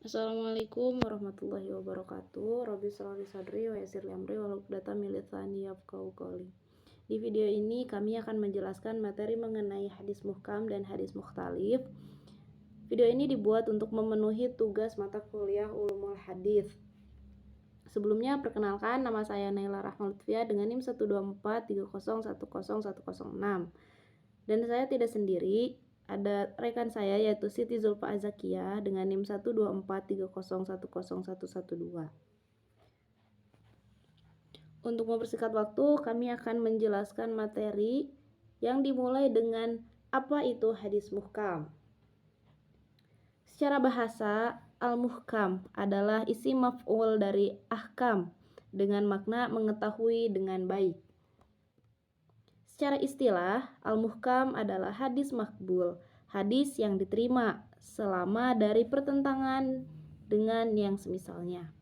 Assalamualaikum warahmatullahi wabarakatuh. Rabbi shrah li sadri wa yassir li amri wahlul 'uqdatam min lisani yafqahu qawli. Di video ini kami akan menjelaskan materi mengenai hadis muhkam dan hadis mukhtalif. Video ini dibuat untuk memenuhi tugas mata kuliah Ulumul Hadis. Sebelumnya perkenalkan, nama saya Naila Rahma Lutfia dengan NIM 12430101006. Dan saya tidak sendiri, ada rekan saya yaitu Siti Zulfa Azakiyah dengan NIM 12430101112. Untuk mempersingkat waktu, kami akan menjelaskan materi yang dimulai dengan apa itu hadis muhkam. Secara bahasa, al-muhkam adalah isim maf'ul dari ahkam dengan makna mengetahui dengan baik. Secara istilah, al-muhkam adalah hadis makbul, hadis yang diterima selama dari pertentangan dengan yang semisalnya.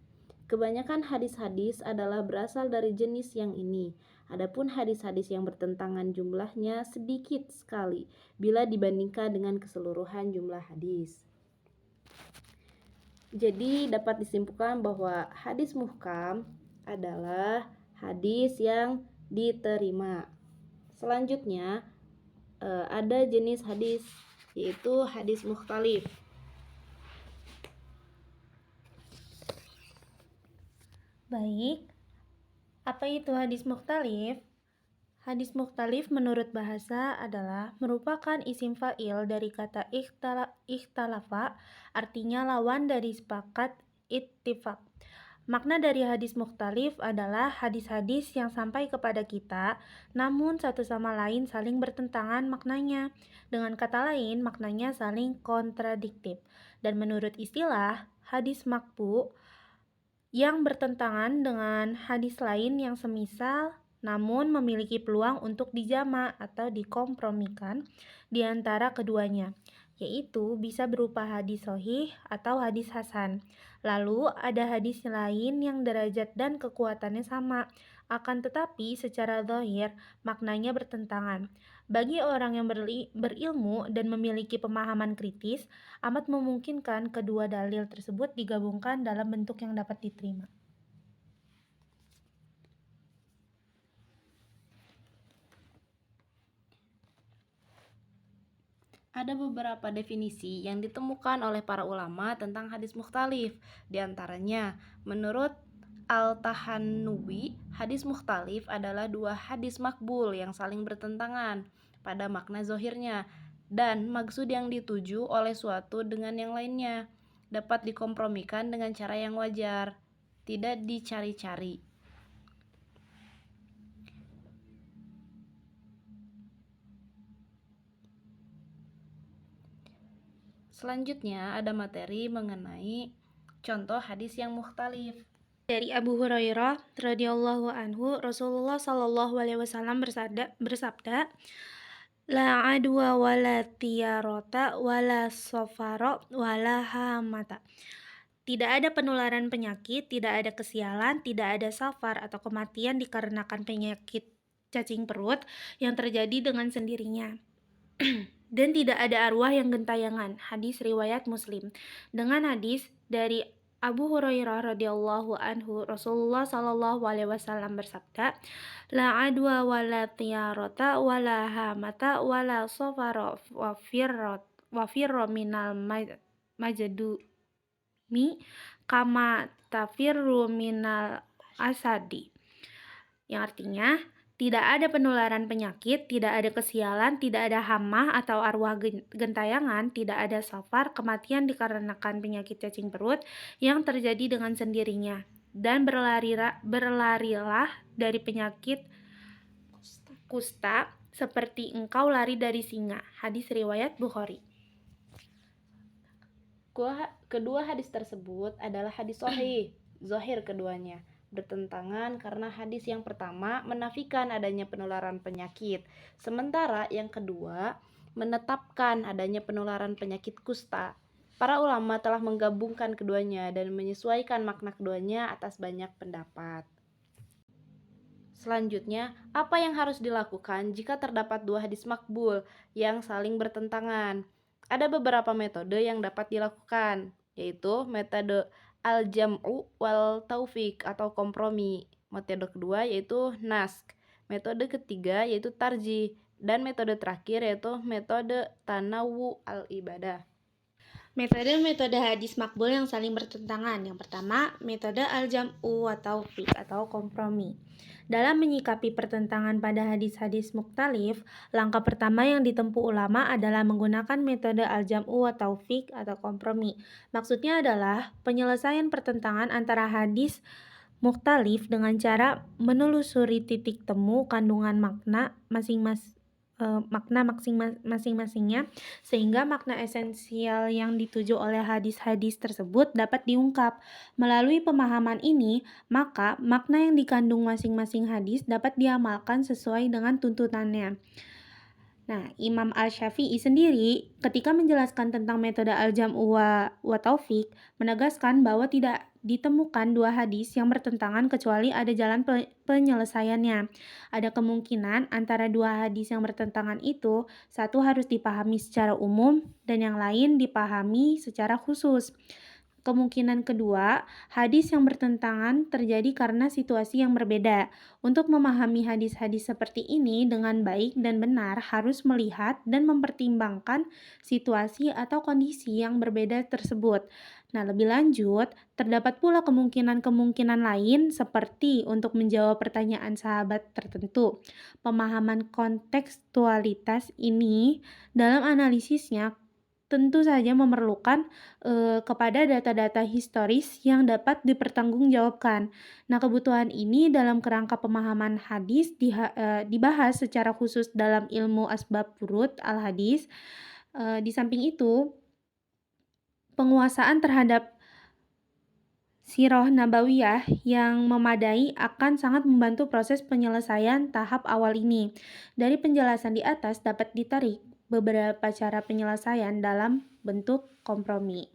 Kebanyakan hadis-hadis adalah berasal dari jenis yang ini. Adapun hadis-hadis yang bertentangan jumlahnya sedikit sekali bila dibandingkan dengan keseluruhan jumlah hadis. Jadi dapat disimpulkan bahwa hadis muhkam adalah hadis yang diterima. Selanjutnya ada jenis hadis yaitu hadis mukhtalif. Baik, apa itu hadis mukhtalif? Hadis mukhtalif menurut bahasa adalah merupakan isim fa'il dari kata ikhtalafa, artinya lawan dari sepakat, ittifaq. Makna dari hadis mukhtalif adalah hadis-hadis yang sampai kepada kita, namun satu sama lain saling bertentangan maknanya. Dengan kata lain, maknanya saling kontradiktif. Dan menurut istilah, hadis maqbu yang bertentangan dengan hadis lain yang semisal namun memiliki peluang untuk dijama atau dikompromikan di antara keduanya, yaitu bisa berupa hadis sahih atau hadis hasan. Lalu ada hadis lain yang derajat dan kekuatannya sama, akan tetapi secara zahir maknanya bertentangan. Bagi orang yang berilmu dan memiliki pemahaman kritis, amat memungkinkan kedua dalil tersebut digabungkan dalam bentuk yang dapat diterima. Ada beberapa definisi yang ditemukan oleh para ulama tentang hadis mukhtalif. Di antaranya, menurut Al-Tahannubi, hadis mukhtalif adalah dua hadis makbul yang saling bertentangan pada makna zahirnya dan maksud yang dituju oleh suatu dengan yang lainnya dapat dikompromikan dengan cara yang wajar, tidak dicari-cari. Selanjutnya ada materi mengenai contoh hadis yang mukhtalif. Dari Abu Hurairah radhiyallahu anhu, Rasulullah sallallahu alaihi wasallam bersabda, la adwa wala tiyarota wala safara wala hamata. Tidak ada penularan penyakit, tidak ada kesialan, tidak ada safar atau kematian dikarenakan penyakit cacing perut yang terjadi dengan sendirinya. Dan tidak ada arwah yang gentayangan. Hadis riwayat Muslim. Dengan hadis dari Abu Hurairah radhiyallahu anhu, Rasulullah sallallahu alaihi wasallam bersabda, la adwa wala tiyarata wala hamata wala safara wa firra minal majdumi kama tafirru minal asadi. Yang artinya, tidak ada penularan penyakit, tidak ada kesialan, tidak ada hama atau arwah gentayangan, tidak ada safar, kematian dikarenakan penyakit cacing perut yang terjadi dengan sendirinya. Dan berlarilah dari penyakit kusta seperti engkau lari dari singa. Hadis riwayat Bukhari. Kedua hadis tersebut adalah hadis sahih, zahir keduanya bertentangan karena hadis yang pertama menafikan adanya penularan penyakit, sementara yang kedua menetapkan adanya penularan penyakit kusta. Para ulama telah menggabungkan keduanya dan menyesuaikan makna keduanya atas banyak pendapat. Selanjutnya, apa yang harus dilakukan jika terdapat dua hadis makbul yang saling bertentangan? Ada beberapa metode yang dapat dilakukan. yaitu metode al-jam'u wal taufiq atau kompromi. Metode kedua yaitu nask. Metode ketiga yaitu tarjih. Dan metode terakhir yaitu metode tanawu al-ibadah. Metode-metode hadis makbul yang saling bertentangan. Yang pertama, metode al-jam'u wa taufiq atau kompromi. Dalam menyikapi pertentangan pada hadis-hadis muktalif, langkah pertama yang ditempuh ulama adalah menggunakan metode al-jam'u wa taufiq atau kompromi. Maksudnya adalah penyelesaian pertentangan antara hadis muktalif dengan cara menelusuri titik temu kandungan makna masing-masingnya, sehingga makna esensial yang dituju oleh hadis-hadis tersebut dapat diungkap. Melalui pemahaman ini, maka makna yang dikandung masing-masing hadis dapat diamalkan sesuai dengan tuntutannya. Nah, Imam Al-Syafi'i sendiri ketika menjelaskan tentang metode al-jam'u wa taufiq menegaskan bahwa tidak ditemukan dua hadis yang bertentangan kecuali ada jalan penyelesaiannya. Ada kemungkinan antara dua hadis yang bertentangan itu, satu harus dipahami secara umum dan yang lain dipahami secara khusus. Kemungkinan kedua, hadis yang bertentangan terjadi karena situasi yang berbeda. Untuk memahami hadis-hadis seperti ini dengan baik dan benar harus melihat dan mempertimbangkan situasi atau kondisi yang berbeda tersebut. Nah, lebih lanjut, terdapat pula kemungkinan-kemungkinan lain seperti untuk menjawab pertanyaan sahabat tertentu. Pemahaman kontekstualitas ini dalam analisisnya tentu saja memerlukan kepada data-data historis yang dapat dipertanggungjawabkan. Nah, kebutuhan ini dalam kerangka pemahaman hadis dibahas secara khusus dalam ilmu asbab furud al-hadis. Di samping itu, penguasaan terhadap sirah nabawiyah yang memadai akan sangat membantu proses penyelesaian tahap awal ini. Dari penjelasan di atas dapat ditarik beberapa cara penyelesaian dalam bentuk kompromi.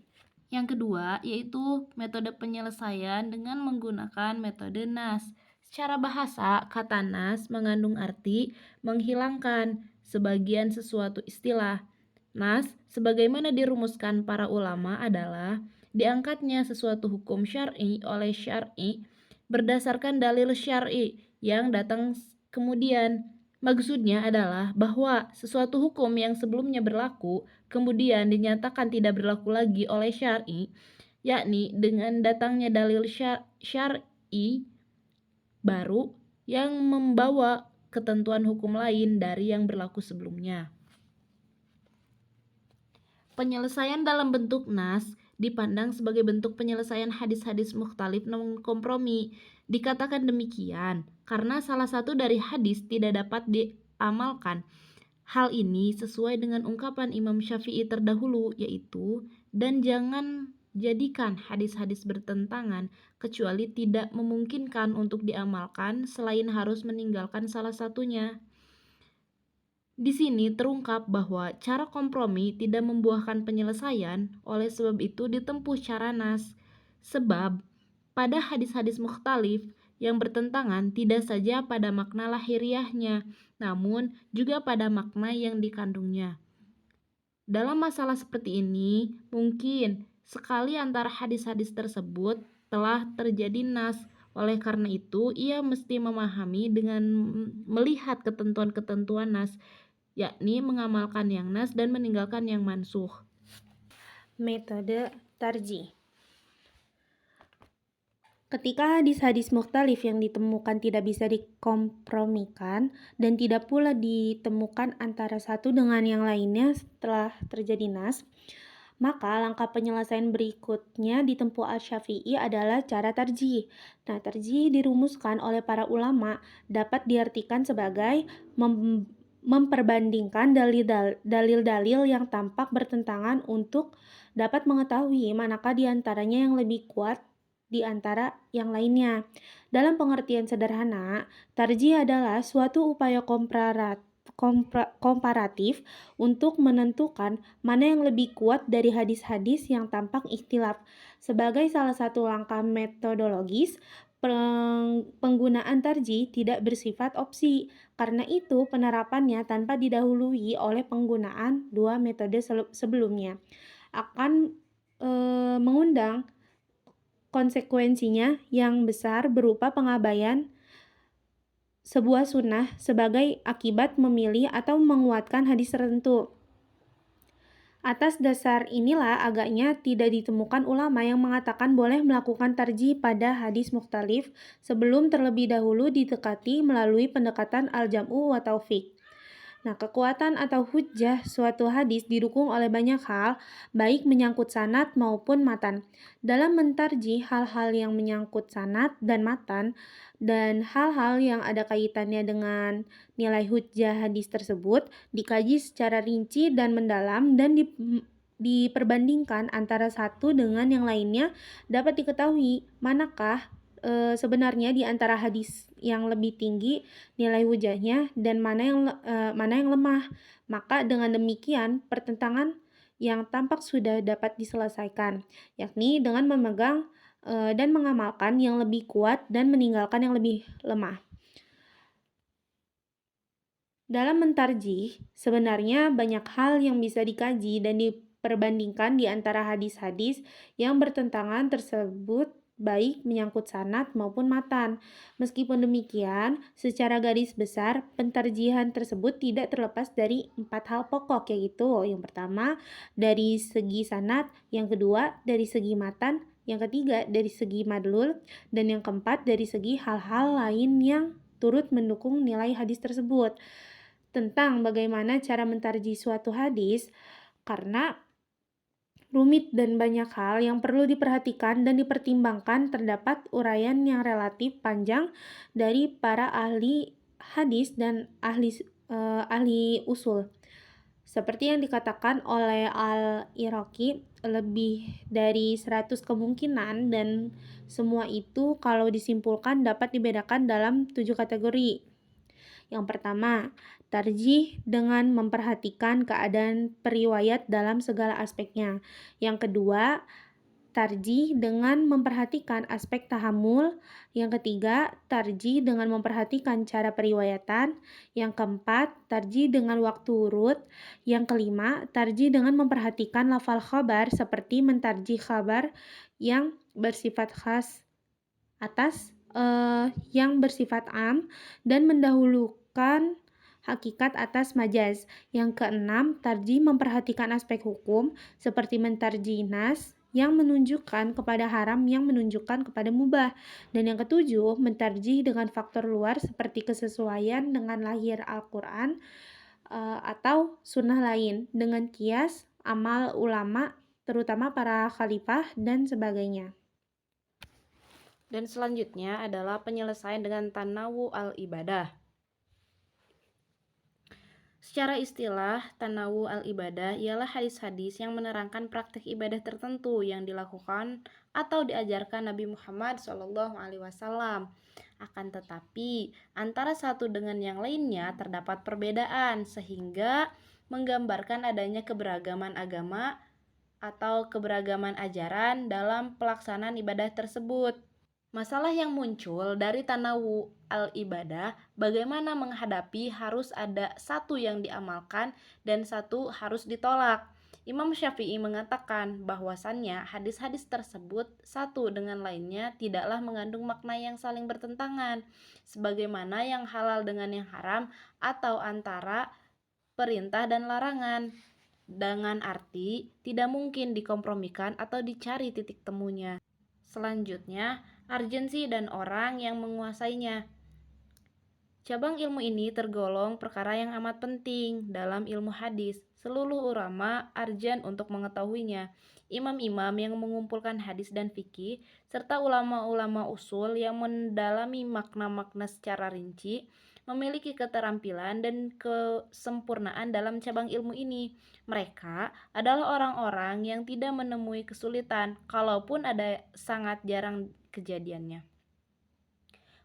Yang kedua yaitu metode penyelesaian dengan menggunakan metode nas. Secara bahasa, kata nas mengandung arti menghilangkan sebagian sesuatu istilah. Nas, sebagaimana dirumuskan para ulama adalah diangkatnya sesuatu hukum syar'i oleh syar'i berdasarkan dalil syar'i yang datang kemudian. Maksudnya adalah bahwa sesuatu hukum yang sebelumnya berlaku kemudian dinyatakan tidak berlaku lagi oleh syar'i, yakni dengan datangnya dalil syar'i baru yang membawa ketentuan hukum lain dari yang berlaku sebelumnya. Penyelesaian dalam bentuk nas dipandang sebagai bentuk penyelesaian hadis-hadis mukhtalif namun kompromi. Dikatakan demikian karena salah satu dari hadis tidak dapat diamalkan. Hal ini sesuai dengan ungkapan Imam Syafi'i terdahulu, yaitu dan jangan jadikan hadis-hadis bertentangan kecuali tidak memungkinkan untuk diamalkan selain harus meninggalkan salah satunya. Di sini terungkap bahwa cara kompromi tidak membuahkan penyelesaian, oleh sebab itu ditempuh cara nas. Sebab pada hadis-hadis mukhtalif yang bertentangan tidak saja pada makna lahiriahnya, namun juga pada makna yang dikandungnya. Dalam masalah seperti ini, mungkin sekali antara hadis-hadis tersebut telah terjadi nas. Oleh karena itu, ia mesti memahami dengan melihat ketentuan-ketentuan nas, yakni mengamalkan yang nas dan meninggalkan yang mansuh. Metode tarjih. Ketika hadis-hadis mukhtalif yang ditemukan tidak bisa dikompromikan dan tidak pula ditemukan antara satu dengan yang lainnya setelah terjadi nas, maka langkah penyelesaian berikutnya ditempuh Al-Syafi'i adalah cara tarjih. Nah, tarjih dirumuskan oleh para ulama dapat diartikan sebagai memperbandingkan dalil-dalil yang tampak bertentangan untuk dapat mengetahui manakah di antaranya yang lebih kuat di antara yang lainnya. Dalam pengertian sederhana, tarjih adalah suatu upaya komparatif untuk menentukan mana yang lebih kuat dari hadis-hadis yang tampak ikhtilaf. Sebagai salah satu langkah metodologis, penggunaan tarjih tidak bersifat opsi. Karena itu, penerapannya tanpa didahului oleh penggunaan dua metode sebelumnya akan mengundang konsekuensinya yang besar berupa pengabaian sebuah sunnah sebagai akibat memilih atau menguatkan hadis tertentu. Atas dasar inilah agaknya tidak ditemukan ulama yang mengatakan boleh melakukan tarjih pada hadis mukhtalif sebelum terlebih dahulu ditekati melalui pendekatan al-jam'u wa taufiq. Nah, kekuatan atau hujjah suatu hadis didukung oleh banyak hal, baik menyangkut sanad maupun matan. Dalam mentarjih hal-hal yang menyangkut sanad dan matan, dan hal-hal yang ada kaitannya dengan nilai hujjah hadis tersebut, dikaji secara rinci dan mendalam dan diperbandingkan antara satu dengan yang lainnya, dapat diketahui manakah sebenarnya di antara hadis yang lebih tinggi nilai hujahnya dan mana yang lemah. Maka dengan demikian pertentangan yang tampak sudah dapat diselesaikan, yakni dengan memegang dan mengamalkan yang lebih kuat dan meninggalkan yang lebih lemah. Dalam mentarjih, sebenarnya banyak hal yang bisa dikaji dan diperbandingkan di antara hadis-hadis yang bertentangan tersebut, baik menyangkut sanad maupun matan. Meskipun demikian, secara garis besar, pentarjihan tersebut tidak terlepas dari 4 hal pokok, yaitu yang pertama, dari segi sanad, yang kedua, dari segi matan, yang ketiga, dari segi madlul, dan yang keempat, dari segi hal-hal lain yang turut mendukung nilai hadis tersebut. Tentang bagaimana cara mentarjih suatu hadis, karena rumit dan banyak hal yang perlu diperhatikan dan dipertimbangkan, terdapat uraian yang relatif panjang dari para ahli hadis dan ahli usul. Seperti yang dikatakan oleh Al-Iraqi, lebih dari 100 kemungkinan dan semua itu kalau disimpulkan dapat dibedakan dalam 7 kategori. Yang pertama, tarjih dengan memperhatikan keadaan periwayat dalam segala aspeknya. Yang kedua, tarjih dengan memperhatikan aspek tahammul. Yang ketiga, tarjih dengan memperhatikan cara periwayatan. Yang keempat, tarjih dengan waktu urut. Yang kelima, tarjih dengan memperhatikan lafal khabar seperti mentarjih khabar yang bersifat khas atas yang bersifat am dan mendahulukan hakikat atas majaz. Yang keenam, tarjih memperhatikan aspek hukum seperti mentarjih nas yang menunjukkan kepada haram yang menunjukkan kepada mubah. Dan yang ketujuh, mentarjih dengan faktor luar seperti kesesuaian dengan lahir Al-Quran atau sunnah lain, dengan kias, amal ulama, terutama para khalifah, dan sebagainya. Dan selanjutnya adalah penyelesaian dengan tanawu al-ibadah. Secara istilah, tanawu al-ibadah ialah hadis-hadis yang menerangkan praktik ibadah tertentu yang dilakukan atau diajarkan Nabi Muhammad SAW. Akan tetapi, antara satu dengan yang lainnya terdapat perbedaan sehingga menggambarkan adanya keberagaman agama atau keberagaman ajaran dalam pelaksanaan ibadah tersebut. Masalah yang muncul dari tanawu al-ibadah, bagaimana menghadapi harus ada satu yang diamalkan dan satu harus ditolak. Imam Syafi'i mengatakan bahwasannya hadis-hadis tersebut satu dengan lainnya tidaklah mengandung makna yang saling bertentangan, sebagaimana yang halal dengan yang haram atau antara perintah dan larangan. Dengan arti tidak mungkin dikompromikan atau dicari titik temunya. Selanjutnya, urgensi dan orang yang menguasainya. Cabang ilmu ini tergolong perkara yang amat penting dalam ilmu hadis. Seluruh ulama arjan untuk mengetahuinya. Imam-imam yang mengumpulkan hadis dan fikih, serta ulama-ulama usul yang mendalami makna-makna secara rinci, memiliki keterampilan dan kesempurnaan dalam cabang ilmu ini. Mereka adalah orang-orang yang tidak menemui kesulitan, kalaupun ada sangat jarang kejadiannya.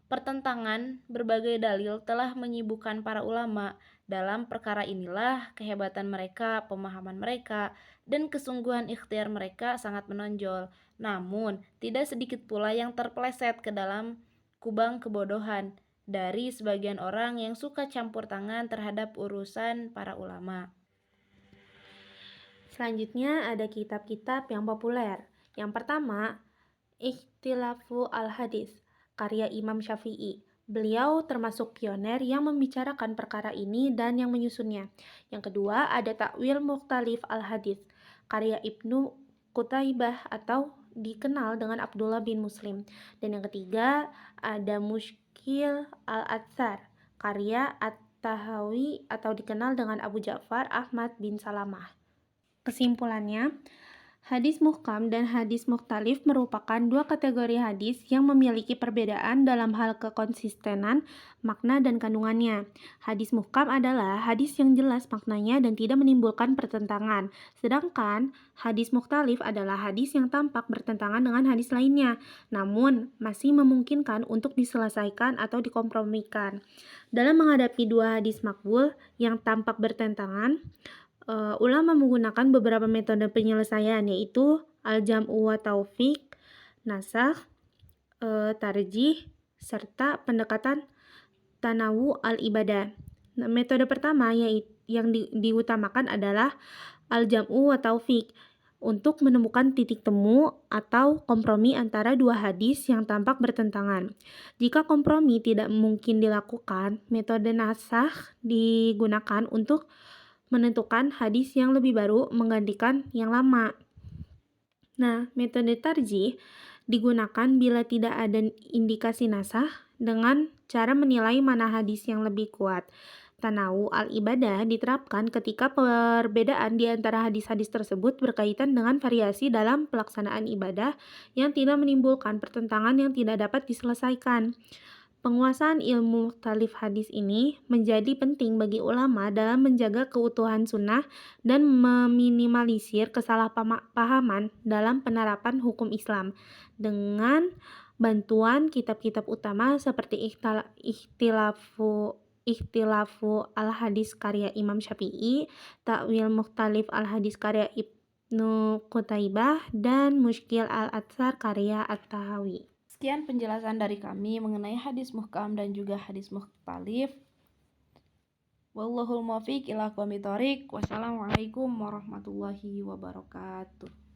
Pertentangan berbagai dalil telah menyibukkan para ulama. Dalam perkara inilah kehebatan mereka, pemahaman mereka, dan kesungguhan ikhtiar mereka sangat menonjol. Namun, tidak sedikit pula yang terpeleset ke dalam kubang kebodohan dari sebagian orang yang suka campur tangan terhadap urusan para ulama. Selanjutnya ada kitab-kitab yang populer. Yang pertama, Ikhtilafu al-Hadis, karya Imam Syafi'i. Beliau termasuk pioner yang membicarakan perkara ini dan yang menyusunnya. Yang kedua, ada Ta'wil Mukhtalif al-Hadis, karya Ibnu Qutaibah atau dikenal dengan Abdullah bin Muslim. Dan yang ketiga, ada Mushkil al-Athar, karya At-Tahawi atau dikenal dengan Abu Ja'far Ahmad bin Salamah. Kesimpulannya, hadis muhkam dan hadis mukhtalif merupakan dua kategori hadis yang memiliki perbedaan dalam hal kekonsistenan, makna, dan kandungannya. Hadis muhkam adalah hadis yang jelas maknanya dan tidak menimbulkan pertentangan, sedangkan hadis mukhtalif adalah hadis yang tampak bertentangan dengan hadis lainnya, namun masih memungkinkan untuk diselesaikan atau dikompromikan. Dalam menghadapi dua hadis makbul yang tampak bertentangan, ulama menggunakan beberapa metode penyelesaian, yaitu al-jam'u wa taufiq, nasakh, tarjih, serta pendekatan tanawu al-ibadah. Nah, metode pertama yang diutamakan adalah al-jam'u wa taufiq, untuk menemukan titik temu atau kompromi antara dua hadis yang tampak bertentangan. Jika kompromi tidak mungkin dilakukan, metode nasakh digunakan untuk menentukan hadis yang lebih baru menggantikan yang lama. Nah, metode tarjih digunakan bila tidak ada indikasi nasakh dengan cara menilai mana hadis yang lebih kuat. Tanawu al-ibadah diterapkan ketika perbedaan di antara hadis-hadis tersebut berkaitan dengan variasi dalam pelaksanaan ibadah yang tidak menimbulkan pertentangan yang tidak dapat diselesaikan. Penguasaan ilmu mukhtalif hadis ini menjadi penting bagi ulama dalam menjaga keutuhan sunnah dan meminimalisir kesalahpahaman dalam penerapan hukum Islam. Dengan bantuan kitab-kitab utama seperti Ikhtilafu al-Hadis karya Imam Syafi'i, Ta'wil Mukhtalif al-Hadis karya Ibnu Qutaibah, dan Mushkil al-Athar karya At-Tahawi. Sekian penjelasan dari kami mengenai hadis muhkam dan juga hadis mukhtalif. Wallahul muwaffiq ila aqwamit thoriq. Wassalamualaikum warahmatullahi wabarakatuh.